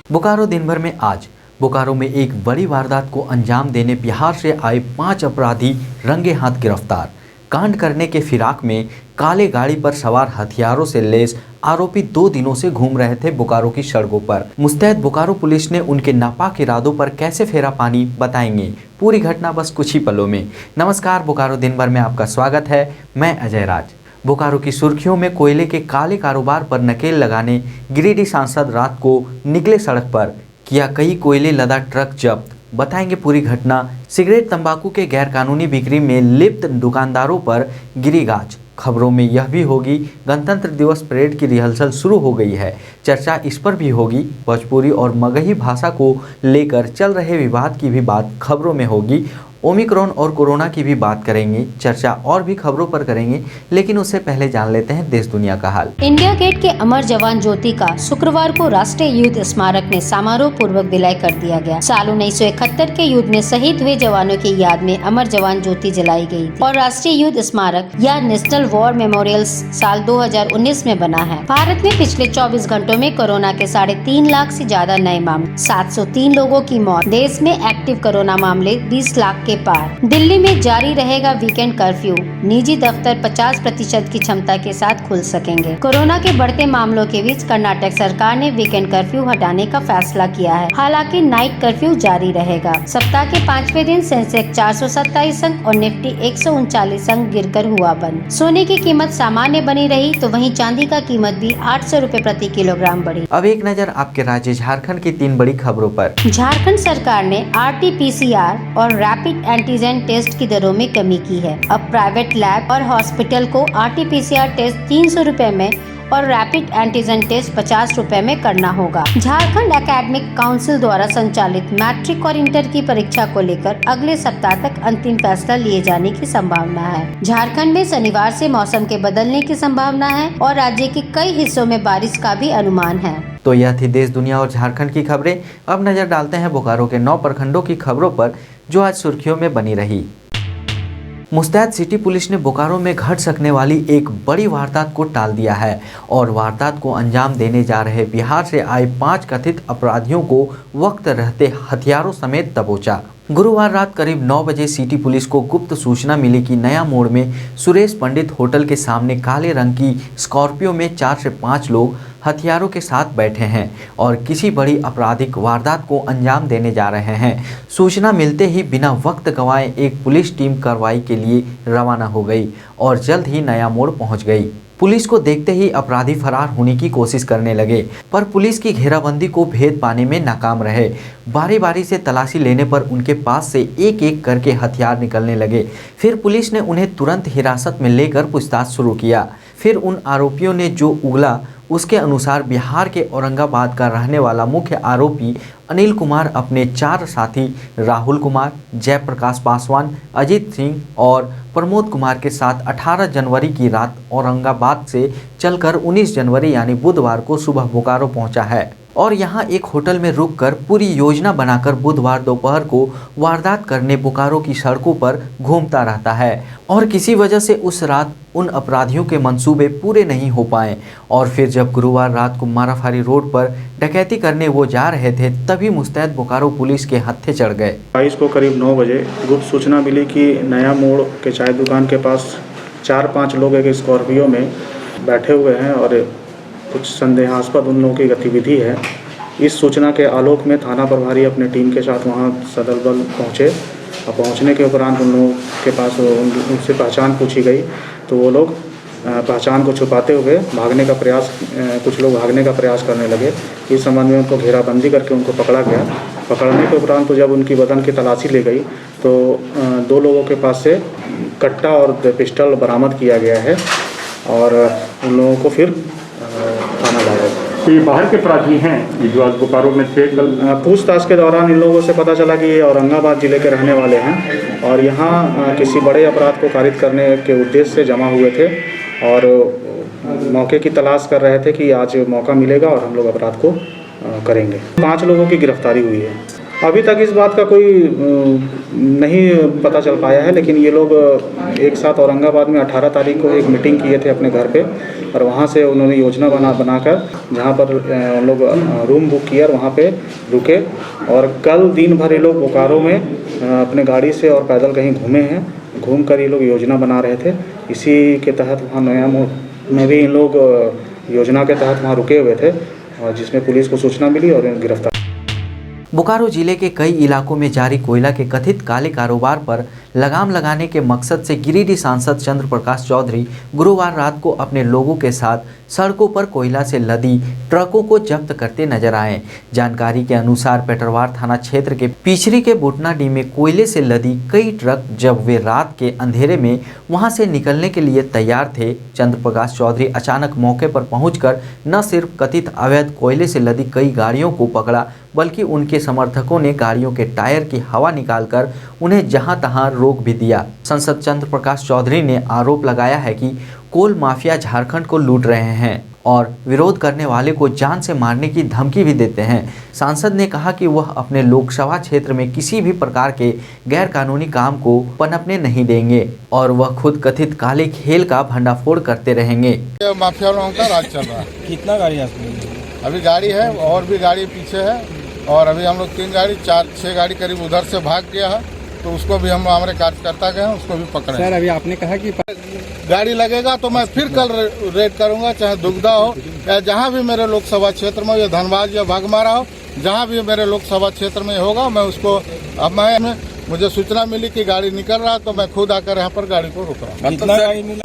बोकारो दिन भर में आज बोकारो में एक बड़ी वारदात को अंजाम देने बिहार से आए 5 अपराधी रंगे हाथ गिरफ्तार। कांड करने के फिराक में काले गाड़ी पर सवार हथियारों से लैस आरोपी 2 दिनों से घूम रहे थे बोकारो की सड़कों पर। मुस्तैद बोकारो पुलिस ने उनके नापाक इरादों पर कैसे फेरा पानी बताएंगे पूरी घटना बस कुछ ही पलों में। नमस्कार, बोकारो दिन भर में आपका स्वागत है। मैं अजय राज। बोकारो की सुर्खियों में कोयले के काले कारोबार पर नकेल लगाने गिरिडीह सांसद रात को निकले सड़क पर, किया कई कोयले लदा ट्रक जब्त। बताएंगे पूरी घटना। सिगरेट तंबाकू के गैरकानूनी बिक्री में लिप्त दुकानदारों पर गिरी गाज। खबरों में यह भी होगी, गणतंत्र दिवस परेड की रिहर्सल शुरू हो गई है। चर्चा इस पर भी होगी। भोजपुरी और मगही भाषा को लेकर चल रहे विवाद की भी बात खबरों में होगी। ओमिक्रॉन और कोरोना की भी बात करेंगे। चर्चा और भी खबरों पर करेंगे, लेकिन उससे पहले जान लेते हैं देश दुनिया का हाल। इंडिया गेट के अमर जवान ज्योति का शुक्रवार को राष्ट्रीय युद्ध स्मारक में समारोह पूर्वक विलय कर दिया गया। साल 1971 के युद्ध में शहीद हुए जवानों की याद में अमर जवान ज्योति जलाई गई थी और राष्ट्रीय युद्ध स्मारक या नेशनल वॉर मेमोरियल साल 2019 में बना है। भारत में पिछले 24 घंटों में कोरोना के 3.5 लाख से ज्यादा नए मामले, 703 लोगों की मौत। देश में एक्टिव कोरोना मामले 20 लाख के पार। दिल्ली में जारी रहेगा वीकेंड कर्फ्यू। निजी दफ्तर 50% की क्षमता के साथ खुल सकेंगे। कोरोना के बढ़ते मामलों के बीच कर्नाटक सरकार ने वीकेंड कर्फ्यू हटाने का फैसला किया है। हालांकि नाइट कर्फ्यू जारी रहेगा। सप्ताह के 5वें दिन सेंसेक्स 427 अंक और निफ्टी 139 अंक गिरकर हुआ बंद। सोने की कीमत सामान्य बनी रही तो वहीं चांदी का कीमत भी 800 रुपए प्रति किलोग्राम बढ़ी। अब एक नजर आपके राज्य झारखंड की 3 बड़ी खबरों पर। झारखंड सरकार ने RT-PCR और रैपिड एंटीजन टेस्ट की दरों में कमी की है। अब प्राइवेट लैब और हॉस्पिटल को RT-PCR टेस्ट 300 रुपए में और रैपिड एंटीजन टेस्ट 50 रुपए में करना होगा। झारखंड एकेडमिक काउंसिल द्वारा संचालित मैट्रिक और इंटर की परीक्षा को लेकर अगले सप्ताह तक अंतिम फैसला लिए जाने की संभावना है। झारखंड में शनिवार से मौसम के बदलने की संभावना है और राज्य के कई हिस्सों में बारिश का भी अनुमान है। तो यह थी देश दुनिया और झारखंड की खबरें। अब नजर डालते हैं बोकारो के 9 प्रखंडों की खबरों पर जो आज सुर्खियों में बनी रही। मुस्तैद सिटी पुलिस ने बोकारो में घट सकने वाली एक बड़ी वारदात को टाल दिया है और वारदात को अंजाम देने जा रहे बिहार से आए 5 कथित अपराधियों को वक्त रहते हथियारों समेत दबोचा। गुरुवार रात करीब 9 बजे सिटी पुलिस को गुप्त सूचना मिली कि नया मोड़ में सुरेश पंडित होटल के सामने काले रंग की स्कॉर्पियो में 4 से 5 लोग हथियारों के साथ बैठे हैं और किसी बड़ी आपराधिक वारदात को अंजाम देने जा रहे हैं। सूचना मिलते ही बिना वक्त गंवाए एक पुलिस टीम कार्रवाई के लिए रवाना हो गई और जल्द ही नया मोड़ पहुंच गई। पुलिस को देखते ही अपराधी फरार होने की कोशिश करने लगे, पर पुलिस की घेराबंदी को भेद पाने में नाकाम रहे। बारी बारी से तलाशी लेने पर उनके पास से एक एक करके हथियार निकलने लगे। फिर पुलिस ने उन्हें तुरंत हिरासत में लेकर पूछताछ शुरू किया। फिर उन आरोपियों ने जो उगला उसके अनुसार बिहार के औरंगाबाद का रहने वाला मुख्य आरोपी अनिल कुमार अपने 4 साथी राहुल कुमार, जयप्रकाश पासवान, अजीत सिंह और प्रमोद कुमार के साथ 18 जनवरी की रात औरंगाबाद से चलकर 19 जनवरी यानी बुधवार को सुबह बोकारो पहुंचा है और यहां एक होटल में रुककर पूरी योजना बनाकर बुधवार दोपहर को वारदात करने बोकारो की सड़कों पर घूमता रहता है और किसी वजह से उस रात उन अपराधियों के मंसूबे पूरे नहीं हो पाए और फिर जब गुरुवार रात को माराफारी रोड पर डकैती करने वो जा रहे थे तभी मुस्तैद बोकारो पुलिस के हत्थे चढ़ गए। 22 को करीब 9 बजे गुप्त सूचना मिली कि नया मोड़ के चाय दुकान के पास 4-5 लोग एक स्कॉर्पियो में बैठे हुए हैं और कुछ संदेहास्पद उन लोगों की गतिविधि है। इस सूचना के आलोक में थाना प्रभारी अपने टीम के साथ वहां सदर बल पहुंचे और पहुंचने के उपरांत उन लोगों के पास उनसे पहचान पूछी गई तो वो लोग पहचान को छुपाते हुए कुछ लोग भागने का प्रयास करने लगे। इस संबंध में उनको घेराबंदी करके उनको पकड़ा गया। पकड़ने के उपरांत तो जब उनकी बदन की तलाशी ली गई तो 2 लोगों के पास से कट्टा और पिस्टल बरामद किया गया है और उन लोगों को फिर थाना लाया। तो ये बाहर के अपराधी हैं ये जो आज बोकारो में थे? पूछताछ के दौरान इन लोगों से पता चला कि ये औरंगाबाद जिले के रहने वाले हैं और यहाँ किसी बड़े अपराध को कारित करने के उद्देश्य से जमा हुए थे और मौके की तलाश कर रहे थे कि आज मौका मिलेगा और हम लोग अपराध को करेंगे। 5 लोगों की गिरफ्तारी हुई है। अभी तक इस बात का कोई नहीं पता चल पाया है, लेकिन ये लोग एक साथ औरंगाबाद में 18 तारीख को एक मीटिंग किए थे अपने घर पे, और वहाँ से उन्होंने योजना बनाकर जहाँ पर उन लोग रूम बुक किया और वहाँ पे रुके, और कल दिन भर ये लोग बोकारो में अपने गाड़ी से और पैदल कहीं घूमे हैं। घूम कर ये लोग योजना बना रहे थे। इसी के तहत वहाँ नया मोड़ में भी इन लोग योजना के तहत वहाँ रुके हुए थे, और जिसमें पुलिस को सूचना मिली और इन्हें गिरफ्तार। बोकारो जिले के कई इलाकों में जारी कोयला के कथित काले कारोबार पर लगाम लगाने के मकसद से गिरिडीह सांसद चंद्र प्रकाश चौधरी गुरुवार रात को अपने लोगों के साथ सड़कों पर कोयला से लदी ट्रकों को जब्त करते नजर आए। जानकारी के अनुसार पेटरवार थाना क्षेत्र के पिछरी के बुटनाडीह में कोयले से लदी कई ट्रक जब वे रात के अंधेरे में वहां से निकलने के लिए तैयार थे, चंद्र प्रकाश चौधरी अचानक मौके पर पहुंचकर न सिर्फ कथित अवैध कोयले से लदी कई गाड़ियों को पकड़ा, बल्कि उनके समर्थकों ने गाड़ियों के टायर की हवा निकालकर उन्हें जहां तहां रोक भी दिया। सांसद चंद्र प्रकाश चौधरी ने आरोप लगाया है कि कोल माफिया झारखंड को लूट रहे हैं और विरोध करने वाले को जान से मारने की धमकी भी देते हैं। सांसद ने कहा कि वह अपने लोकसभा क्षेत्र में किसी भी प्रकार के गैर कानूनी काम को पनपने नहीं देंगे और वह खुद कथित काले खेल का भंडाफोड़ करते रहेंगे। माफिया लोगों का राज चल रहा है। कितना गाड़ी है? अभी गाड़ी है और भी गाड़ी पीछे है, और अभी हम लोग 3 गाड़ी 4-6 गाड़ी करीब उधर से भाग गया है, तो उसको भी हम हमारे कार्यकर्ता गए हैं, उसको भी पकड़े। सर अभी आपने कहा कि गाड़ी लगेगा तो मैं फिर कल रेड करूंगा, चाहे दुगदा हो या जहां भी मेरे लोकसभा क्षेत्र में, या धनबाद या भागमारा हो, जहां भी मेरे लोकसभा क्षेत्र में होगा मैं उसको, अब मुझे सूचना मिली कि गाड़ी निकल रहा तो मैं खुद आकर यहाँ पर गाड़ी को रोक रहा हूँ।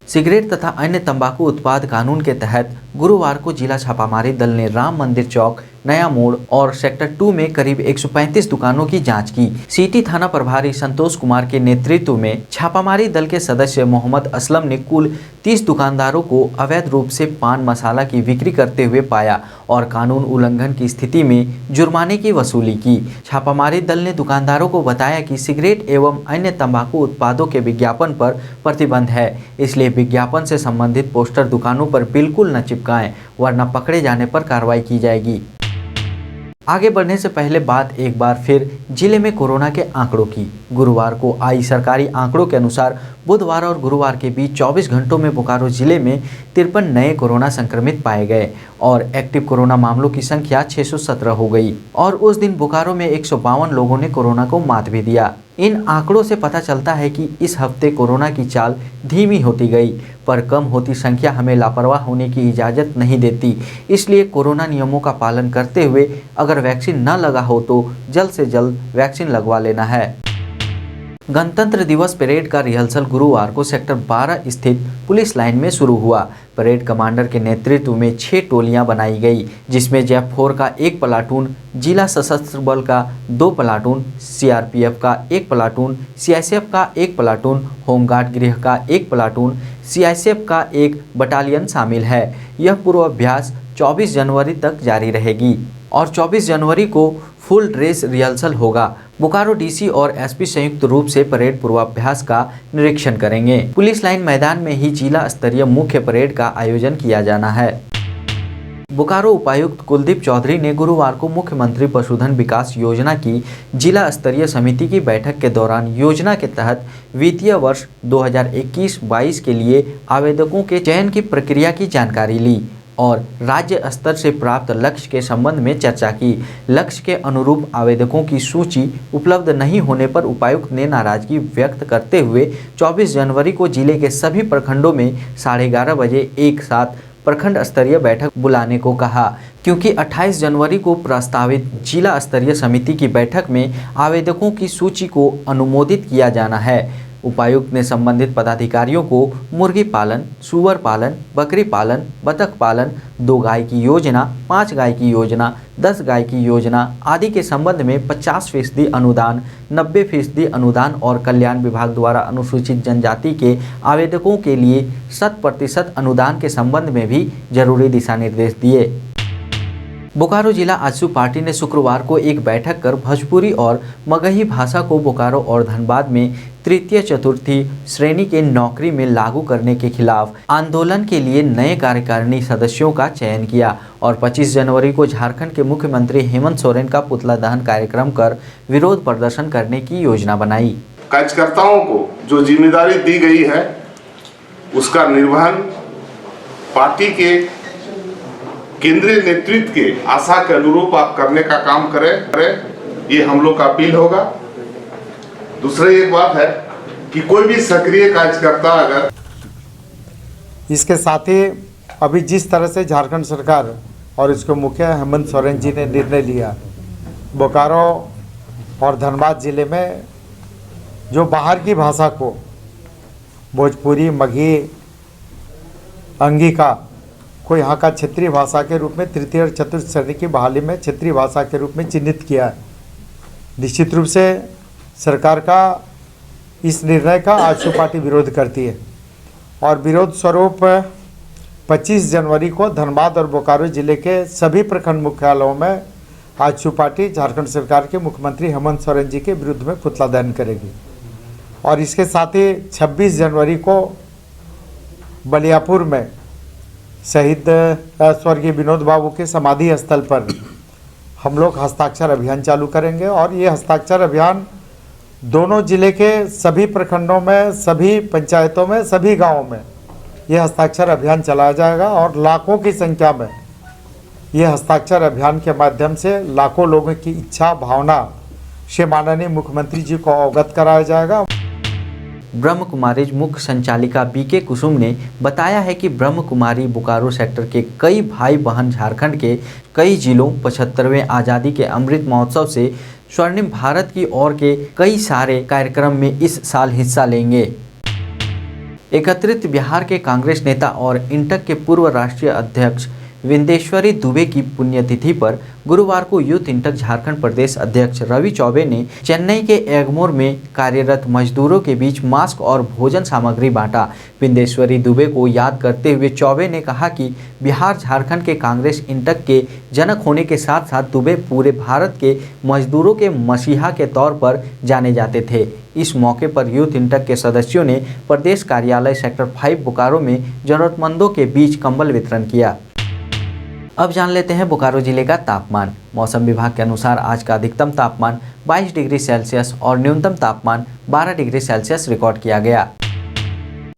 सिगरेट तथा अन्य तंबाकू उत्पाद कानून के तहत गुरुवार को जिला छापामारी दल ने राम मंदिर चौक, नया मोड़ और सेक्टर 2 में करीब 135 दुकानों की जांच की। सिटी थाना प्रभारी संतोष कुमार के नेतृत्व में छापामारी दल के सदस्य मोहम्मद असलम ने कुल 30 दुकानदारों को अवैध रूप से पान मसाला की बिक्री करते हुए पाया और कानून उल्लंघन की स्थिति में जुर्माने की वसूली की। छापामारी दल ने दुकानदारों को बताया कि सिगरेट एवं अन्य तंबाकू उत्पादों के विज्ञापन पर प्रतिबंध है, इसलिए विज्ञापन से संबंधित पोस्टर दुकानों पर बिल्कुल न चिपकाएं, वरना पकड़े जाने पर कार्रवाई की जाएगी। आगे बढ़ने से पहले बात एक बार फिर जिले में कोरोना के आंकड़ों की। गुरुवार को आई सरकारी आंकड़ों के अनुसार बुधवार और गुरुवार के बीच 24 घंटों में बोकारो जिले में 53 नए कोरोना संक्रमित पाए गए और एक्टिव कोरोना मामलों की संख्या 617 हो गई और उस दिन बोकारो में 152 लोगों ने कोरोना को मात भी दिया। इन आंकड़ों से पता चलता है कि इस हफ्ते कोरोना की चाल धीमी होती गई, पर कम होती संख्या हमें लापरवाह होने की इजाज़त नहीं देती। इसलिए कोरोना नियमों का पालन करते हुए अगर वैक्सीन न लगा हो तो जल्द से जल्द वैक्सीन लगवा लेना है। गणतंत्र दिवस परेड का रिहर्सल गुरुवार को सेक्टर 12 स्थित पुलिस लाइन में शुरू हुआ। परेड कमांडर के नेतृत्व में 6 टोलियां बनाई गई, जिसमें जैप-4 का 1 प्लाटून, जिला सशस्त्र बल का 2 प्लाटून, सीआरपीएफ का 1 प्लाटून, सीआईएसएफ का 1 प्लाटून, होमगार्ड गृह का 1 प्लाटून, सीआईएसएफ का 1 बटालियन शामिल है। यह पूर्वाभ्यास 24 जनवरी तक जारी रहेगी और 24 जनवरी को फुल ड्रेस रिहर्सल होगा। बोकारो डीसी और एसपी संयुक्त रूप से परेड पूर्वाभ्यास का निरीक्षण करेंगे। पुलिस लाइन मैदान में ही जिला स्तरीय मुख्य परेड का आयोजन किया जाना है। बोकारो उपायुक्त कुलदीप चौधरी ने गुरुवार को मुख्यमंत्री पशुधन विकास योजना की जिला स्तरीय समिति की बैठक के दौरान योजना के तहत वित्तीय वर्ष 2021-22 के लिए आवेदकों के चयन की प्रक्रिया की जानकारी ली और राज्य स्तर से प्राप्त लक्ष्य के संबंध में चर्चा की। लक्ष्य के अनुरूप आवेदकों की सूची उपलब्ध नहीं होने पर उपायुक्त ने नाराजगी व्यक्त करते हुए 24 जनवरी को जिले के सभी प्रखंडों में 11:30 बजे एक साथ प्रखंड स्तरीय बैठक बुलाने को कहा, क्योंकि 28 जनवरी को प्रस्तावित जिला स्तरीय समिति की बैठक में आवेदकों की सूची को अनुमोदित किया जाना है। उपायुक्त ने संबंधित पदाधिकारियों को मुर्गी पालन, सुअर पालन, बकरी पालन, बतख पालन, 2 गाय की योजना, 5 गाय की योजना, 10 गाय की योजना आदि के संबंध में 50% अनुदान, 90% अनुदान और कल्याण विभाग द्वारा अनुसूचित जनजाति के आवेदकों के लिए 100% अनुदान के संबंध में भी जरूरी दिशा निर्देश दिए। बोकारो जिला आजसू पार्टी ने शुक्रवार को एक बैठक कर भोजपुरी और मगही भाषा को बोकारो और धनबाद में तृतीय चतुर्थी श्रेणी के नौकरी में लागू करने के खिलाफ आंदोलन के लिए नए कार्यकारिणी सदस्यों का चयन किया और 25 जनवरी को झारखंड के मुख्यमंत्री हेमंत सोरेन का पुतला दहन कार्यक्रम कर विरोध प्रदर्शन करने की योजना बनाई। कार्यकर्ताओं को जो जिम्मेदारी दी गई है उसका निर्वहन पार्टी के केंद्रीय नेतृत्व के आशा के अनुरूप आप करने का काम करें, ये हम लोग का अपील होगा। दूसरी एक बात है कि कोई भी सक्रिय कार्यकर्ता अगर इसके साथ ही अभी जिस तरह से झारखंड सरकार और इसके मुखिया हेमंत सोरेन जी ने निर्णय लिया बोकारो और धनबाद जिले में जो बाहर की भाषा को भोजपुरी मगही अंगिका को यहाँ का क्षेत्रीय भाषा के रूप में तृतीय और चतुर्थ श्रेणी की बहाली में क्षेत्रीय भाषा के रूप में चिन्हित किया है। निश्चित रूप से सरकार का इस निर्णय का आजसू पार्टी विरोध करती है और विरोध स्वरूप 25 जनवरी को धनबाद और बोकारो जिले के सभी प्रखंड मुख्यालयों में आजसू पार्टी झारखंड सरकार के मुख्यमंत्री हेमंत सोरेन जी के विरुद्ध में पुतला दहन करेगी और इसके साथ ही 26 जनवरी को बलियापुर में शहीद स्वर्गीय विनोद बाबू के समाधि स्थल पर हम लोग हस्ताक्षर अभियान चालू करेंगे और ये हस्ताक्षर अभियान दोनों जिले के सभी प्रखंडों में, सभी पंचायतों में, सभी गांवों में ये हस्ताक्षर अभियान चलाया जाएगा और लाखों की संख्या में ये हस्ताक्षर अभियान के माध्यम से लाखों लोगों की इच्छा भावना से माननीय मुख्यमंत्री जी को अवगत कराया जाएगा। ब्रह्म कुमारी मुख्य संचालिका बीके कुसुम ने बताया है कि ब्रह्म कुमारी बोकारो सेक्टर के कई भाई बहन झारखंड के कई जिलों 75वें आज़ादी के अमृत महोत्सव से स्वर्णिम भारत की ओर के कई सारे कार्यक्रम में इस साल हिस्सा लेंगे। एकत्रित बिहार के कांग्रेस नेता और इंटक के पूर्व राष्ट्रीय अध्यक्ष विंदेश्वरी दुबे की पुण्यतिथि पर गुरुवार को यूथ इंटक झारखंड प्रदेश अध्यक्ष रवि चौबे ने चेन्नई के एगमोर में कार्यरत मजदूरों के बीच मास्क और भोजन सामग्री बांटा। विंदेश्वरी दुबे को याद करते हुए चौबे ने कहा कि बिहार झारखंड के कांग्रेस इंटक के जनक होने के साथ साथ दुबे पूरे भारत के मजदूरों के मसीहा के तौर पर जाने जाते थे। इस मौके पर यूथ इंटक के सदस्यों ने प्रदेश कार्यालय सेक्टर 5 बोकारो में जरूरतमंदों के बीच कंबल वितरण किया। अब जान लेते हैं बोकारो जिले का तापमान। मौसम विभाग के अनुसार आज का अधिकतम तापमान 22 डिग्री सेल्सियस और न्यूनतम तापमान 12 डिग्री सेल्सियस रिकॉर्ड किया गया।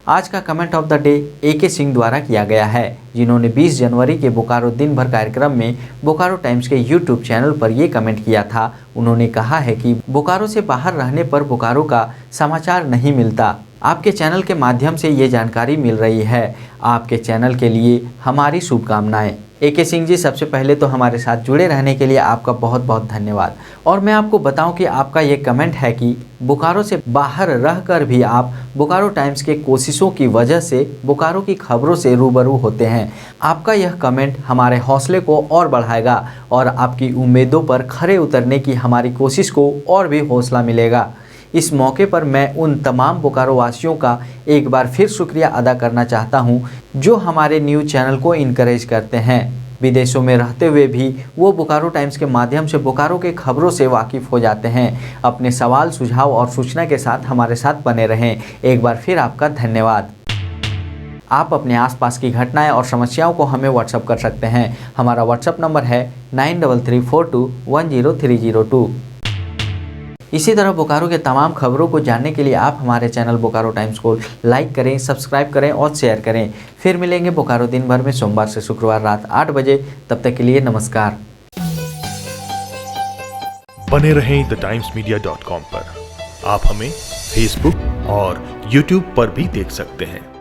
आज का comment of the day AK Singh द्वारा किया गया है, जिन्होंने 20 जनवरी के बोकारो दिन भर कार्यक्रम में बोकारो टाइम्स के YouTube चैनल पर ये कमेंट किया था। उन्होंने कहा है कि बोकारो से बाहर रहने पर बोकारो का समाचार नहीं मिलता। आपके चैनल के माध्यम से ये जानकारी मिल रही है। आपके चैनल के लिए हमारी शुभकामनाएं। AK सिंह जी, सबसे पहले तो हमारे साथ जुड़े रहने के लिए आपका बहुत बहुत धन्यवाद। और मैं आपको बताऊं कि आपका ये कमेंट है कि बोकारो से बाहर रहकर भी आप बोकारो टाइम्स के कोशिशों की वजह से बोकारो की खबरों से रूबरू होते हैं। आपका यह कमेंट हमारे हौसले को और बढ़ाएगा और आपकी उम्मीदों पर खरे उतरने की हमारी कोशिश को और भी हौसला मिलेगा। इस मौके पर मैं उन तमाम बोकारो वासियों का एक बार फिर शुक्रिया अदा करना चाहता हूं, जो हमारे न्यूज़ चैनल को इनकरेज करते हैं। विदेशों में रहते हुए भी वो बोकारो टाइम्स के माध्यम से बोकारो के खबरों से वाकिफ़ हो जाते हैं। अपने सवाल, सुझाव और सूचना के साथ हमारे साथ बने रहें। एक बार फिर आपका धन्यवाद। आप अपने आसपास की घटनाएं और समस्याओं को हमें व्हाट्सअप कर सकते हैं। हमारा व्हाट्सअप नंबर है 9334210302। इसी तरह बोकारो के तमाम खबरों को जानने के लिए आप हमारे चैनल बोकारो टाइम्स को लाइक करें, सब्सक्राइब करें और शेयर करें। फिर मिलेंगे बोकारो दिन भर में सोमवार से शुक्रवार रात 8 बजे। तब तक के लिए नमस्कार। बने रहें TheTimesMedia.com पर। आप हमें Facebook और YouTube पर भी देख सकते हैं।